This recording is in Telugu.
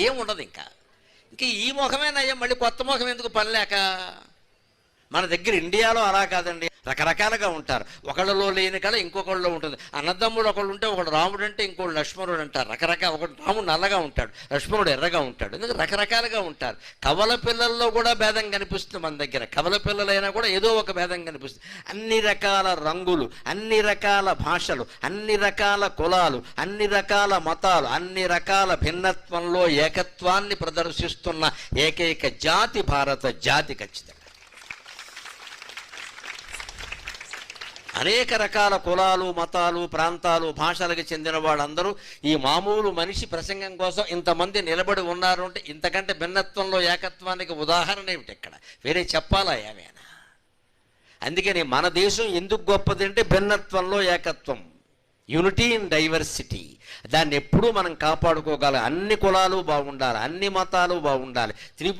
ఏముండదు. ఇంకా ఈ ముఖమే నయం, మళ్ళీ కొత్త ముఖం ఎందుకు పని లేక. మన దగ్గర ఇండియాలో అలా కాదండి, రకరకాలుగా ఉంటారు. ఒకళ్ళలో లేని కళ ఇంకొకళ్ళలో ఉంటుంది. అన్నదమ్ముడు ఒకళ్ళు ఉంటే ఒకడు రాముడు అంటే ఇంకోళ్ళు లక్ష్మణుడు అంటారు. రకరకాల, ఒకడు రాముడు నల్లగా ఉంటాడు, లక్ష్మణుడు ఎర్రగా ఉంటాడు. ఎందుకంటే రకరకాలుగా ఉంటారు. కవల పిల్లల్లో కూడా భేదం కనిపిస్తుంది మన దగ్గర. కవల పిల్లలైనా కూడా ఏదో ఒక భేదం కనిపిస్తుంది. అన్ని రకాల రంగులు, అన్ని రకాల భాషలు, అన్ని రకాల కులాలు, అన్ని రకాల మతాలు, అన్ని రకాల భిన్నత్వంలో ఏకత్వాన్ని ప్రదర్శిస్తున్న ఏకైక జాతి భారత జాతి. ఖచ్చితంగా అనేక రకాల కులాలు, మతాలు, ప్రాంతాలు, భాషలకు చెందిన వాళ్ళందరూ ఈ మామూలు మనిషి ప్రసంగం కోసం ఇంతమంది నిలబడి ఉన్నారు అంటే ఇంతకంటే భిన్నత్వంలో ఏకత్వానికి ఉదాహరణ ఏమిటి ఇక్కడ? వేరే చెప్పాలా ఏమైనా? అందుకని మన దేశం ఎందుకు గొప్పది అంటే భిన్నత్వంలో ఏకత్వం, యూనిటీ ఇన్ డైవర్సిటీ. దాన్ని ఎప్పుడూ మనం కాపాడుకోగలం. అన్ని కులాలు బాగుండాలి, అన్ని మతాలు బాగుండాలి. త్రిపుర